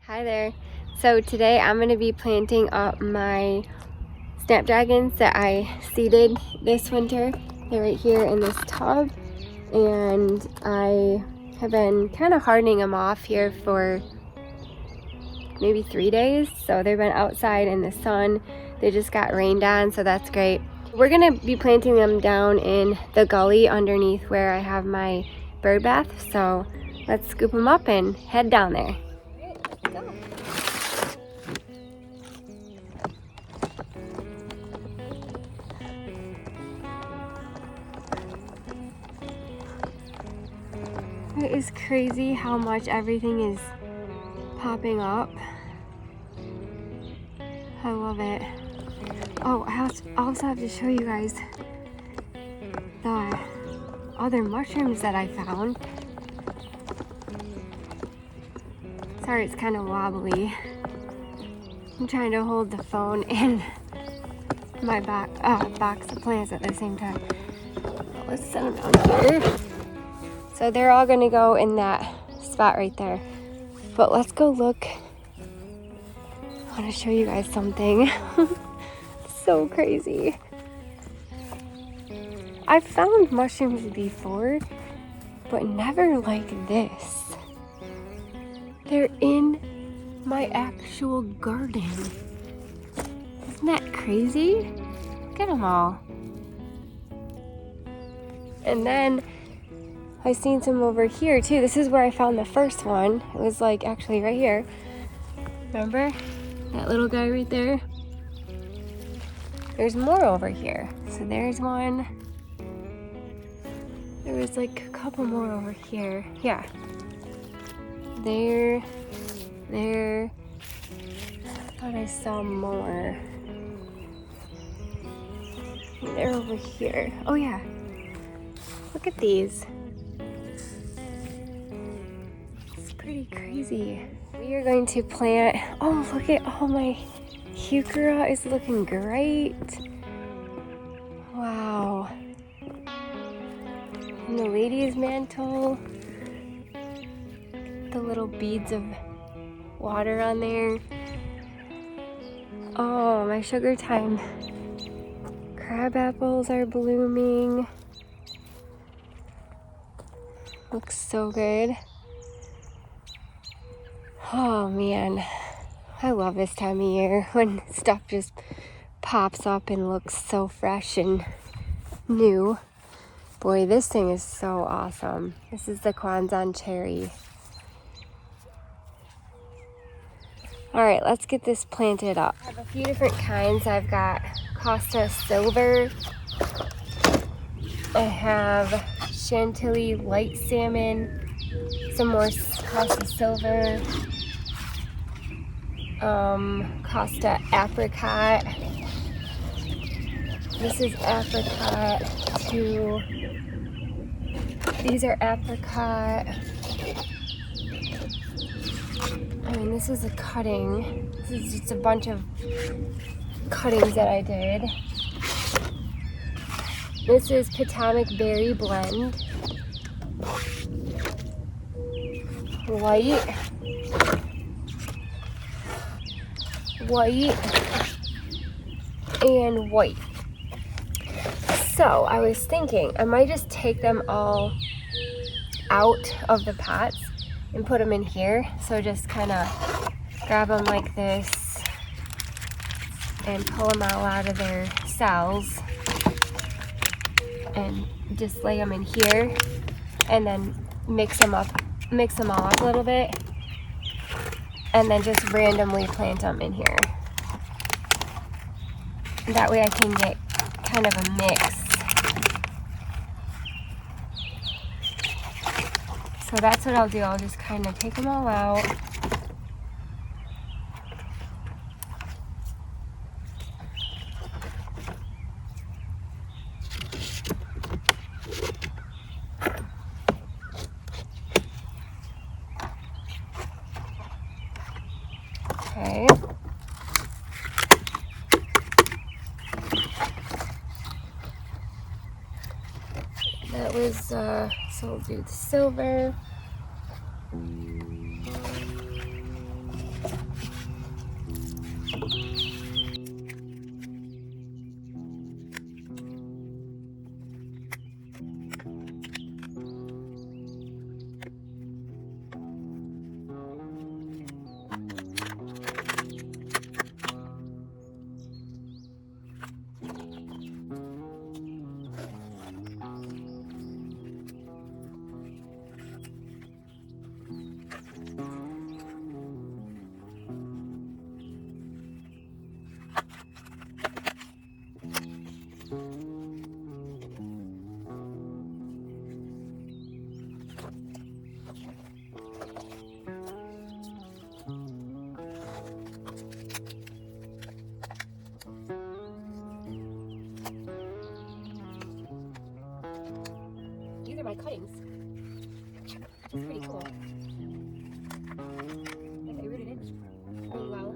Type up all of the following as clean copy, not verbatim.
Hi there. So today I'm going to be planting up my Snapdragons that I seeded this winter. They're right here in this tub, and I have been kind of hardening them off here for maybe 3 days. So they've been outside in the sun. They just got rained on, so that's great. We're going to be planting them down in the gully underneath where I have my bird bath. So let's scoop them up and head down there. Go. It is crazy how much everything is popping up. I love it. Oh, I also have to show you guys the other mushrooms that I found. Sorry, it's kind of wobbly. I'm trying to hold the phone and my box of plants at the same time. Let's set them down here. So they're all gonna go in that spot right there. But let's go look. I wanna show you guys something. So crazy. I've found mushrooms before, but never like this. They're in my actual garden. Isn't that crazy? Look at them all. And then I seen some over here too. This is where I found the first one. It was like actually right here. Remember that little guy right there? There's more over here. So there's one. There was like a couple more over here. Yeah. There. I thought I saw more. They're over here. Oh yeah. Look at these. It's pretty crazy. We are going to plant. Oh, look at all my heuchera is looking great. Wow. And the lady's mantle. The little beads of water on there. Oh, my sugar time. Crab apples are blooming. Looks so good. Oh man, I love this time of year when stuff just pops up and looks so fresh and new. Boy, this thing is so awesome. This is the Kwanzaa cherry. All right, let's get this planted up. I have a few different kinds. I've got Hosta silver. I have Chantilly light salmon. Some more Hosta silver. Hosta apricot. This is apricot too. These are apricot. I mean, this is a cutting. This is just a bunch of cuttings that I did. This is Potomac Berry Blend. White, and white. So I was thinking I might just take them all out of the pots and put them in here. So just kind of grab them like this and pull them all out of their cells and just lay them in here and then mix them all up a little bit and then just randomly plant them in here. That way I can get kind of a mix. So that's what I'll do. I'll just kind of take them all out. Okay. That was, so we'll do the silver. cuttings. It's pretty cool. And they rooted it really well.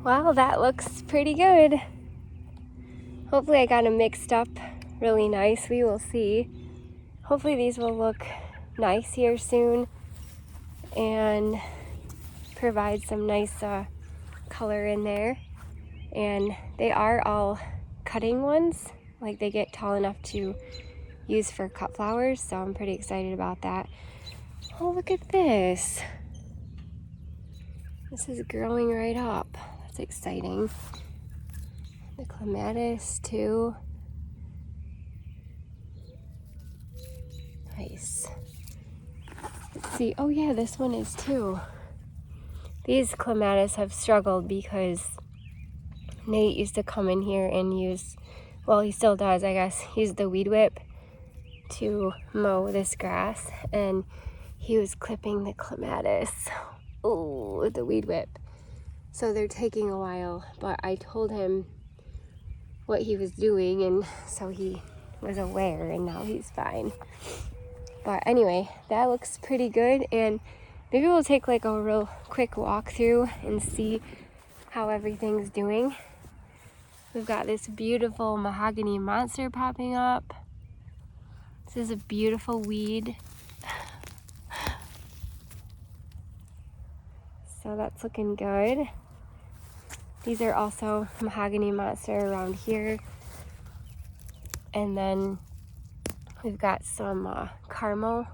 Well, that looks pretty good. Hopefully I got them mixed up really nice. We will see. Hopefully these will look nice here soon and provide some nice color in there. And they are all cutting ones, like they get tall enough to use for cut flowers, so I'm pretty excited about that. Oh, look at this. This is growing right up. That's exciting. The clematis too. Nice. see. Oh yeah, this one is too. These clematis have struggled because Nate used to come in here and use, well, he still does, I guess, use the weed whip to mow this grass, and he was clipping the clematis. Oh, the weed whip. So they're taking a while, but I told him what he was doing, and so he was aware, and now he's fine. But anyway, that looks pretty good, and maybe we'll take like a real quick walk through and see how everything's doing. We've got this beautiful mahogany monster popping up. This is a beautiful weed. So that's looking good. These are also mahogany monster around here. And then we've got some caramel.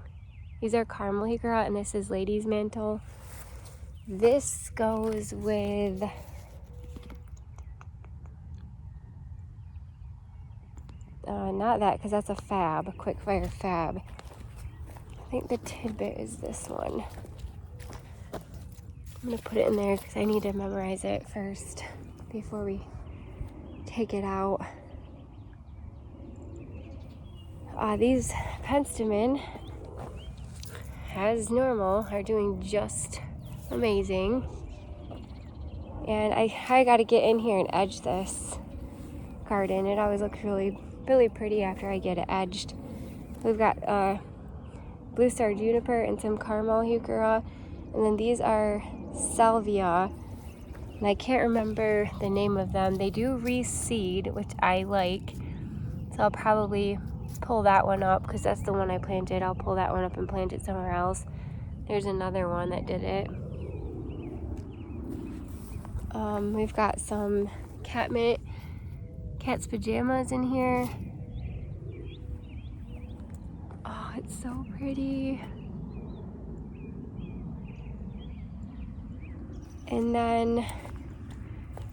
These are caramel hickory, and this is lady's mantle. This goes with not that, because that's a fab, a quick fire fab. I think the tidbit is this one. I'm gonna put it in there because I need to memorize it first before we take it out. These penstemon, as normal, are doing just amazing. And I gotta get in here and edge this garden. It always looks really, really pretty after I get it edged. We've got blue star juniper and some caramel heuchera, and then these are Salvia, and I can't remember the name of them. They do reseed, which I like, so I'll probably pull that one up because that's the one I planted. I'll pull that one up and plant it somewhere else. There's another one that did it. We've got some cat's pajamas in here. Oh, it's so pretty. And then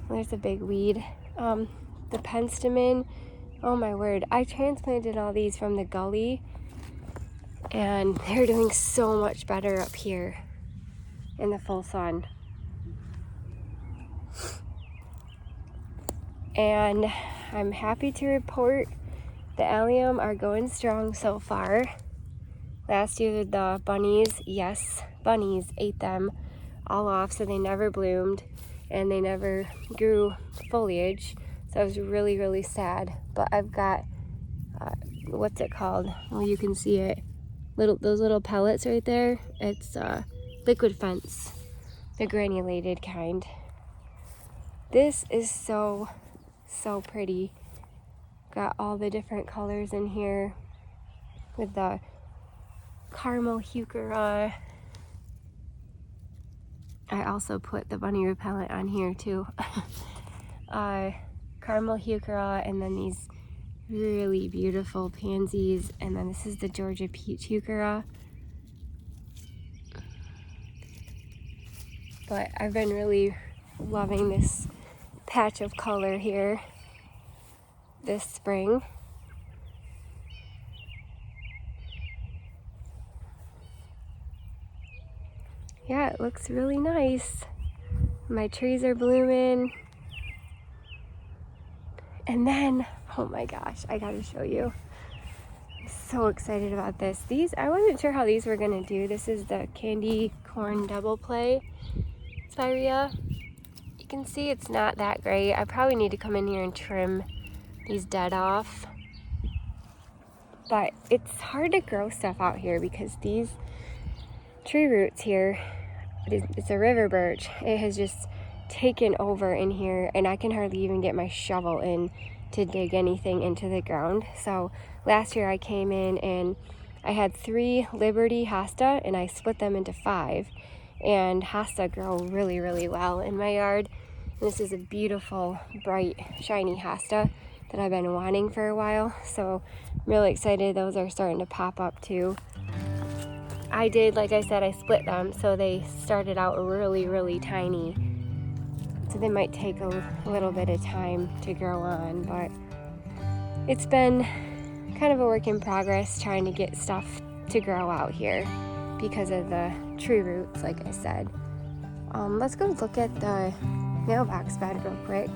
there's a big weed. The penstemon, oh my word. I transplanted all these from the gully, and they're doing so much better up here in the full sun. And I'm happy to report the allium are going strong so far. Last year the bunnies, yes, bunnies ate them all off, so they never bloomed and they never grew foliage. So I was really, really sad. But I've got, what's it called? Well, you can see it. Those little pellets right there. It's liquid fence, the granulated kind. This is so pretty. Got all the different colors in here with the caramel heuchera. I also put the bunny repellent on here too. Caramel heuchera, and then these really beautiful pansies, and then this is the Georgia peach heuchera. But I've been really loving this patch of color here this spring. Yeah, it looks really nice. My trees are blooming. And then, oh my gosh, I gotta show you. I'm so excited about this. These, I wasn't sure how these were gonna do. This is the candy corn double play spirea. You can see it's not that great. I probably need to come in here and trim these dead off. But it's hard to grow stuff out here because these tree roots here, it's a river birch. It has just taken over in here, and I can hardly even get my shovel in to dig anything into the ground. So last year I came in and I had 3 Liberty Hosta, and I split them into 5. And Hosta grow really, really well in my yard. And this is a beautiful, bright, shiny Hosta that I've been wanting for a while. So I'm really excited those are starting to pop up too. I did, like I said, I split them, so they started out really, really tiny. So they might take a little bit of time to grow on, but it's been kind of a work in progress trying to get stuff to grow out here. because of the tree roots, like I said. Let's go look at the mailbox bed real quick.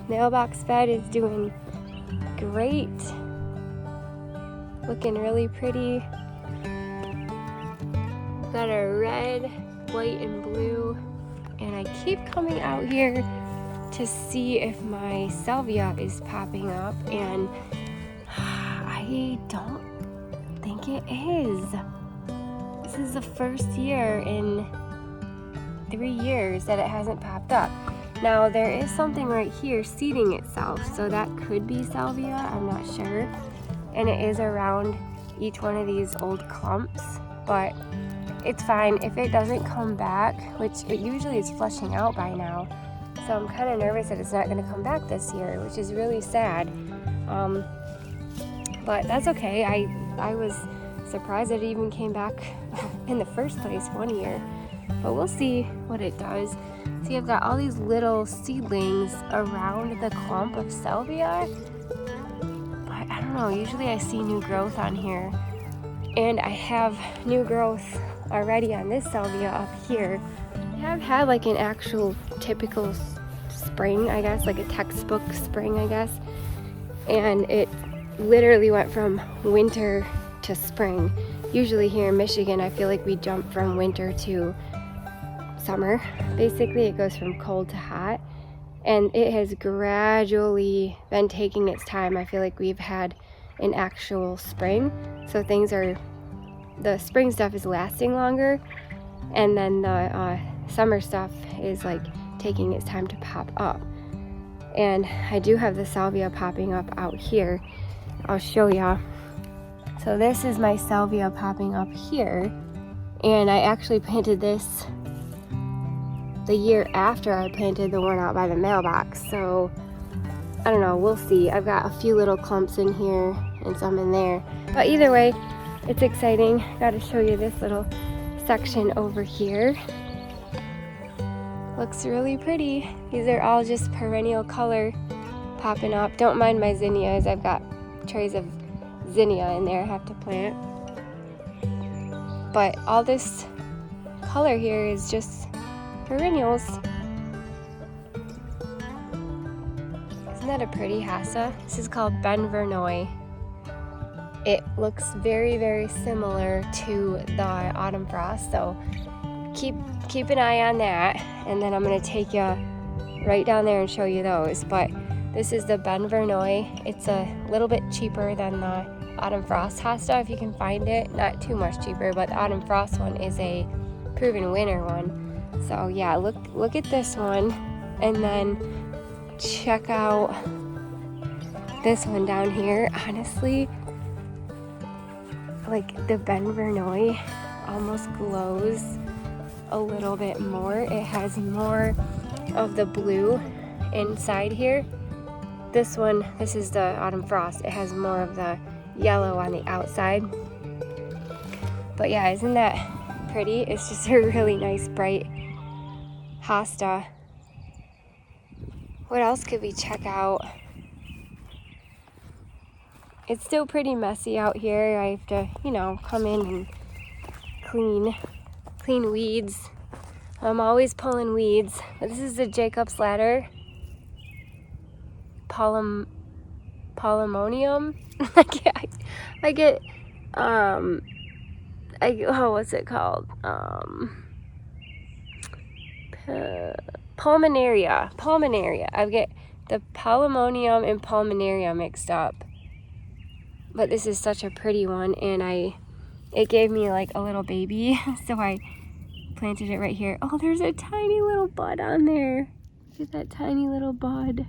Mailbox bed is doing great. Looking really pretty. Got a red, white, and blue. And I keep coming out here to see if my salvia is popping up, and I don't think it is. This is the first year in 3 years that it hasn't popped up. Now there is something right here seeding itself, so that could be salvia, I'm not sure. And it is around each one of these old clumps, but it's fine if it doesn't come back, which it usually is flushing out by now. So I'm kind of nervous that it's not going to come back this year, which is really sad. But that's okay. I was surprised that it even came back in the first place one year. But we'll see what it does. See, I've got all these little seedlings around the clump of salvia. But I don't know, usually I see new growth on here. And I have new growth already on this salvia up here. I have had like an actual typical spring, I guess, like a textbook spring, I guess. And it literally went from winter to spring. Usually here in Michigan, I feel like we jump from winter to summer. Basically, it goes from cold to hot. And it has gradually been taking its time. I feel like we've had an actual spring. So the spring stuff is lasting longer. And then the summer stuff is like taking its time to pop up. And I do have the salvia popping up out here. I'll show ya. So this is my salvia popping up here. And I actually planted this the year after I planted the one out by the mailbox. So I don't know, we'll see. I've got a few little clumps in here and some in there. But either way, it's exciting. Gotta show you this little section over here. Looks really pretty. These are all just perennial color popping up. Don't mind my zinnias. I've got trays of zinnia in there I have to plant. But all this color here is just perennials. Isn't that a pretty Hosta? This is called Ben Vernoy. It looks very, very similar to the autumn frost, so keep an eye on that, and then I'm going to take you right down there and show you those. But this is the Ben Vernoy. It's a little bit cheaper than the autumn frost Hosta if you can find it. Not too much cheaper, but the autumn frost one is a proven winner one. So yeah, look at this one, and then check out this one down here. Honestly, like the Ben Vernoy almost glows a little bit more. It has more of the blue inside here. This is the autumn frost. It has more of the yellow on the outside. But yeah, isn't that pretty? It's just a really nice bright Hosta. What else could we check out? It's still pretty messy out here. I have to, come in and clean weeds. I'm always pulling weeds. But this is the Jacob's ladder. Polemonium. What's it called? Pulmonaria. I get the polemonium and pulmonaria mixed up. But this is such a pretty one, and it gave me like a little baby, so I planted it right here. Oh, there's a tiny little bud on there. Look at that tiny little bud.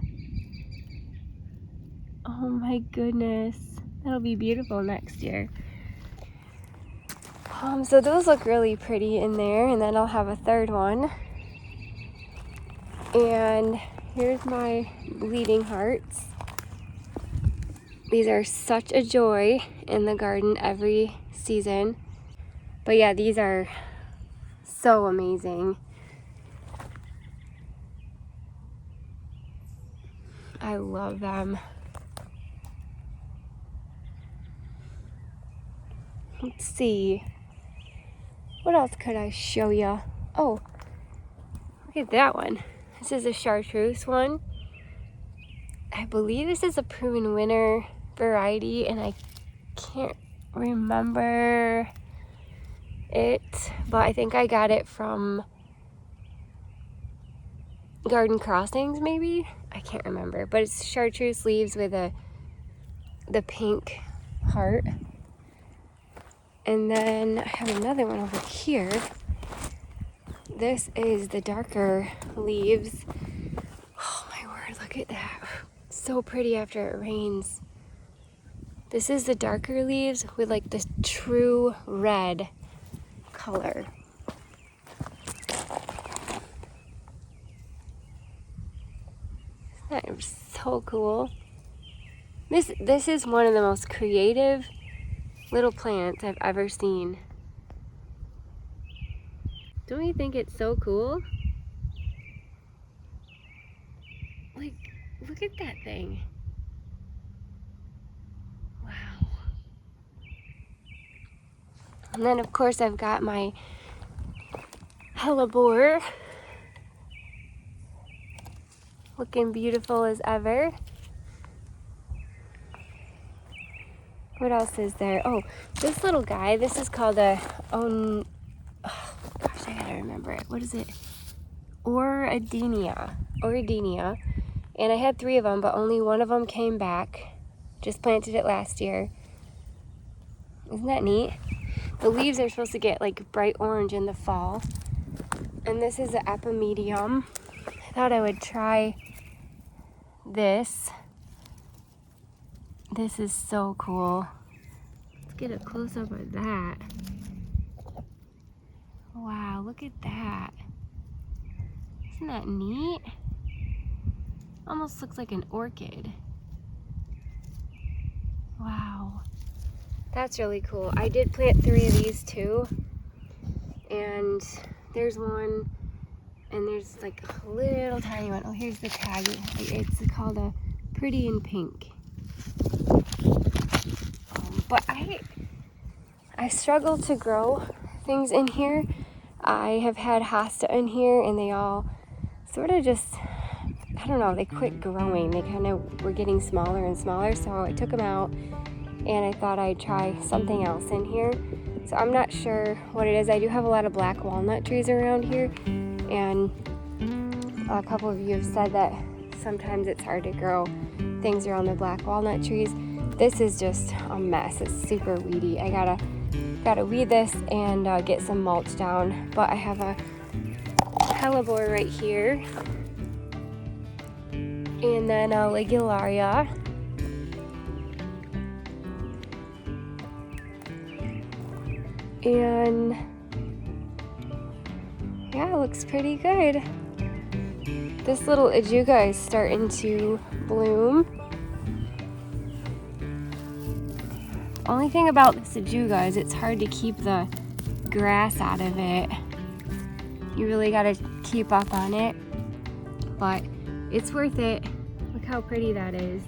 Oh my goodness. That'll be beautiful next year. So those look really pretty in there, and then I'll have a third one. And here's my bleeding hearts. These are such a joy in the garden every season. But yeah, these are so amazing. I love them. Let's see. What else could I show you? Oh, look at that one. This is a chartreuse one. I believe this is a proven winner variety, and I can't remember it, but I think I got it from Garden Crossings, maybe? I can't remember, but it's chartreuse leaves with the pink heart. And then I have another one over here. This is the darker leaves. Oh my word, look at that. So pretty after it rains. This is the darker leaves with like this true red color. Isn't that so cool? This is one of the most creative little plants I've ever seen. Don't you think it's so cool? Like, look at that thing. Wow. And then of course I've got my hellebore. Looking beautiful as ever. What else is there? Oh, this little guy, this is called a, oh gosh, I gotta remember it. What is it? Oridenia. And I had 3 of them, but only one of them came back. Just planted it last year. Isn't that neat? The leaves are supposed to get like bright orange in the fall. And this is an epimedium. I thought I would try this. This is so cool. Let's get a close-up of that. Wow, look at that. Isn't that neat? Almost looks like an orchid. Wow. That's really cool. I did plant 3 of these too. And there's one, and there's like a little tiny one. Oh, here's the tag. It's called a Pretty in Pink. But I struggle to grow things in here. I have had Hosta in here, and they all sort of just, I don't know, they quit growing. They kind of were getting smaller and smaller, so I took them out, and I thought I'd try something else in here. So I'm not sure what it is. I do have a lot of black walnut trees around here, and a couple of you have said that sometimes it's hard to grow things around the black walnut trees. This is just a mess. It's super weedy. I gotta weed this and get some mulch down. But I have a hellebore right here, and then a ligularia. And yeah, it looks pretty good. This little Sajuga is starting to bloom. Only thing about the Sajuga is it's hard to keep the grass out of it. You really gotta keep up on it, but it's worth it. Look how pretty that is.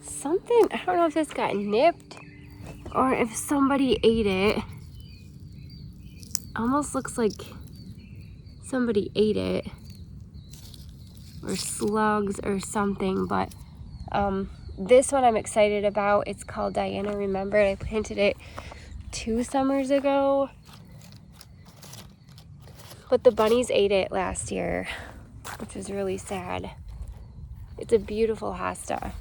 Something, I don't know if this got nipped or if somebody ate it. Almost looks like somebody ate it, or slugs or something, but this one I'm excited about. It's called Diana Remembered. I planted it 2 summers ago, but the bunnies ate it last year, which is really sad. It's a beautiful hosta.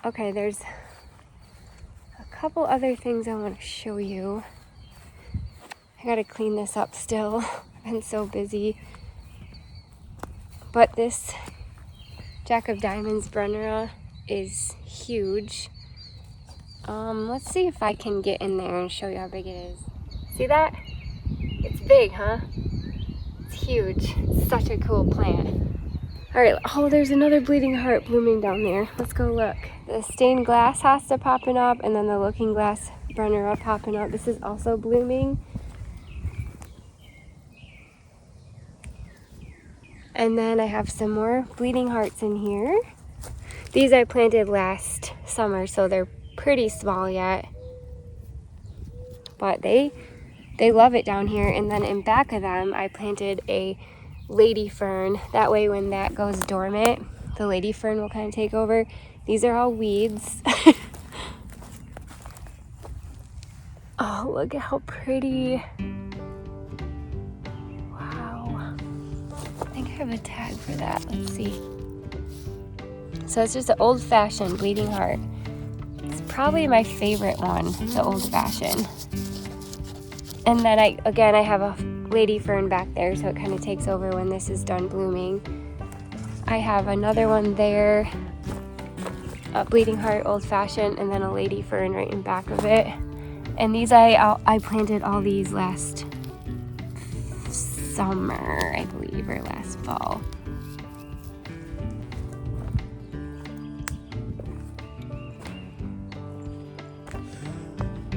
Okay, there's a couple other things I want to show you. I gotta clean this up still. I've been so busy. But this Jack of Diamonds Brennera is huge. Let's see if I can get in there and show you how big it is. See that? It's big, huh? It's huge. It's such a cool plant. All right, oh, there's another bleeding heart blooming down there. Let's go look. The stained glass hosta popping up, and then the looking glass Brunnera popping up. This is also blooming. And then I have some more bleeding hearts in here. These I planted last summer, so they're pretty small yet. But they love it down here. And then in back of them, I planted a lady fern. That way when that goes dormant, the lady fern will kind of take over. These are all weeds. Oh, look at how pretty. Wow. I think I have a tag for that. Let's see. So it's just an old-fashioned bleeding heart. It's probably my favorite one, the old-fashioned. And then I have a lady fern back there, so it kind of takes over when this is done blooming. I have another one there, a bleeding heart, old-fashioned, and then a lady fern right in back of it. And these I planted all these last summer, I believe, or last fall.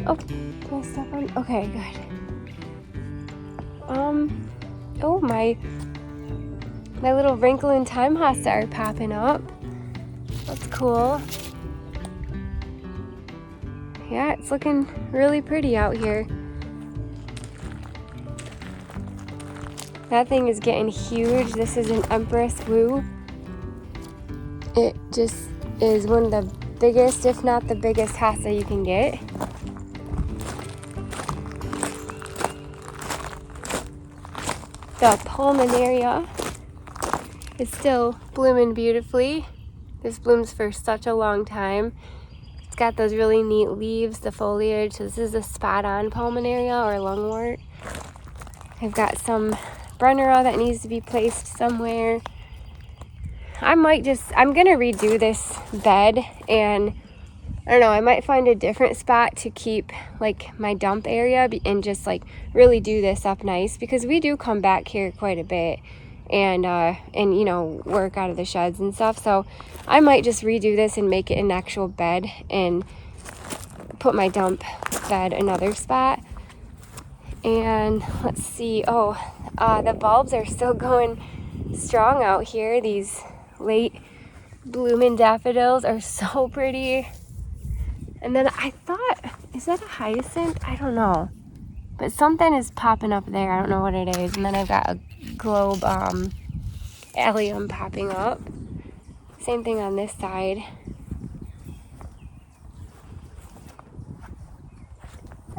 Oh, can I step on? Okay, good. Oh, my little wrinkle in time hosta are popping up. That's cool. Yeah, it's looking really pretty out here. That thing is getting huge. This is an Empress Woo. It just is one of the biggest, if not the biggest, hosta you can get. The Pulmonaria is still blooming beautifully. This blooms for such a long time. It's got those really neat leaves, the foliage. So this is a spot-on Pulmonaria or lungwort. I've got some Brunnera that needs to be placed somewhere. I'm gonna redo this bed, and I don't know, I might find a different spot to keep like my dump area and just like really do this up nice, because we do come back here quite a bit and you know, work out of the sheds and stuff. So I might just redo this and make it an actual bed and put my dump bed another spot. And let's see, the bulbs are still going strong out here. These late blooming daffodils are so pretty. And then I thought, is that a hyacinth? I don't know. But something is popping up there. I don't know what it is. And then I've got a globe allium popping up. Same thing on this side.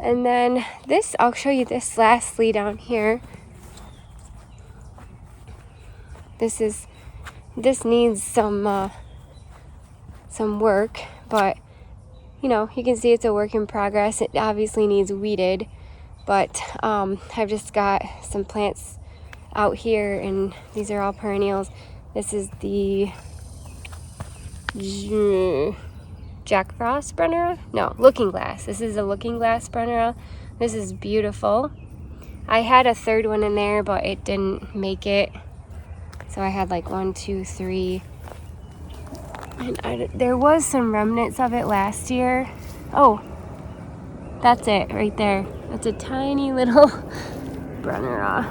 And then this, I'll show you this lastly down here. This needs some work, but you know, you can see it's a work in progress. It obviously needs weeded, but I've just got some plants out here, and these are all perennials. This is the Jack Frost Brunnera? No, Looking Glass. This is a Looking Glass Brunnera. This is beautiful. I had a third one in there, but it didn't make it. So I had like 1, 2, 3. And there was some remnants of it last year. Oh, that's it right there. That's a tiny little Brunnera.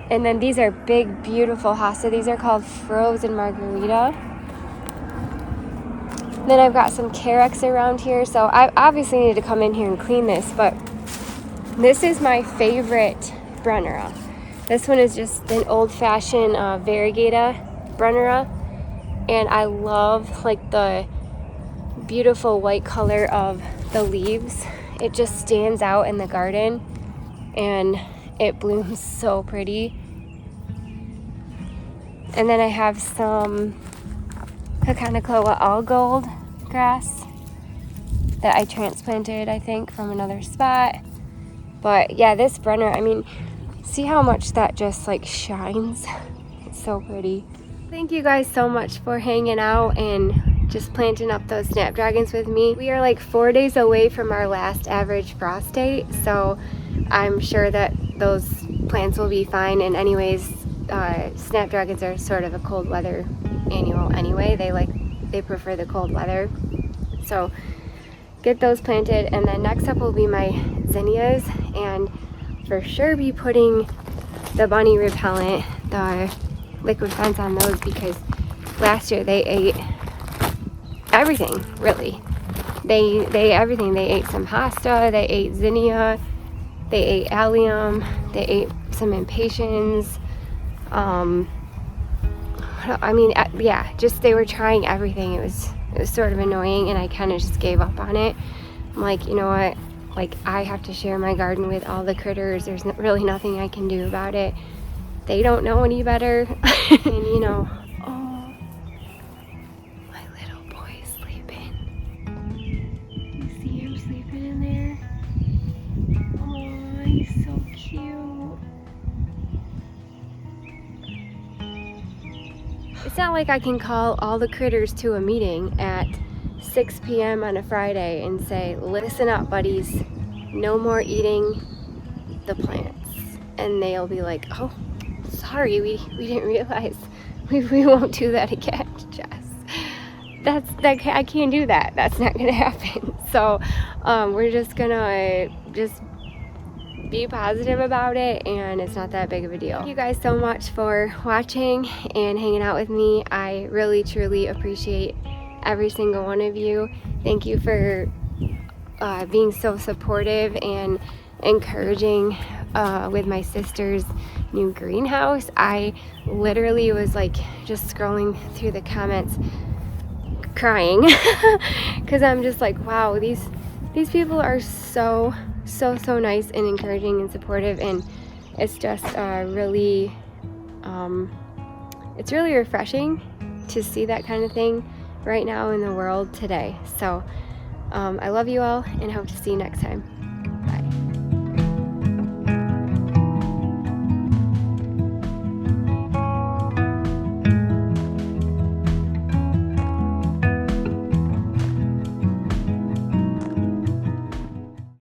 And then these are big, beautiful hosta. These are called Frozen Margarita. Then I've got some Carex around here. So I obviously need to come in here and clean this, but this is my favorite Brunnera. This one is just an old-fashioned variegata Brunnera. And I love like the beautiful white color of the leaves. It just stands out in the garden, and it blooms so pretty. And then I have some Kakanikoa all gold grass that I transplanted, I think, from another spot. But yeah, this Brunnera, I mean, see how much that just like shines? It's so pretty. Thank you guys so much for hanging out and just planting up those Snapdragons with me. We are like 4 days away from our last average frost date, so I'm sure that those plants will be fine. And anyways, Snapdragons are sort of a cold weather annual anyway. They prefer the cold weather. So get those planted, and then next up will be my zinnias, and for sure be putting the bunny repellent, the liquid fence on those, because last year they ate everything, really. They ate everything. They ate some hosta, they ate zinnia, they ate allium, they ate some impatiens. I mean, yeah, just they were trying everything. It was sort of annoying, and I kind of just gave up on it. I'm like, you know what? Like, I have to share my garden with all the critters. There's really nothing I can do about it. They don't know any better. And you know, oh, my little boy is sleeping. You see him sleeping in there? Oh, he's so cute. It's not like I can call all the critters to a meeting at 6 p.m. on a Friday and say, listen up, buddies, no more eating the plants. And they'll be like, oh, sorry, we didn't realize. We won't do that again, Jess. I can't do that. That's not gonna happen. So we're just gonna be positive about it, and it's not that big of a deal. Thank you guys so much for watching and hanging out with me. I really truly appreciate every single one of you. Thank you for being so supportive and encouraging with my sister's new greenhouse. I literally was like just scrolling through the comments crying because I'm just like, wow, these people are so nice and encouraging and supportive, and it's just really it's really refreshing to see that kind of thing right now in the world today. So I love you all and hope to see you next time.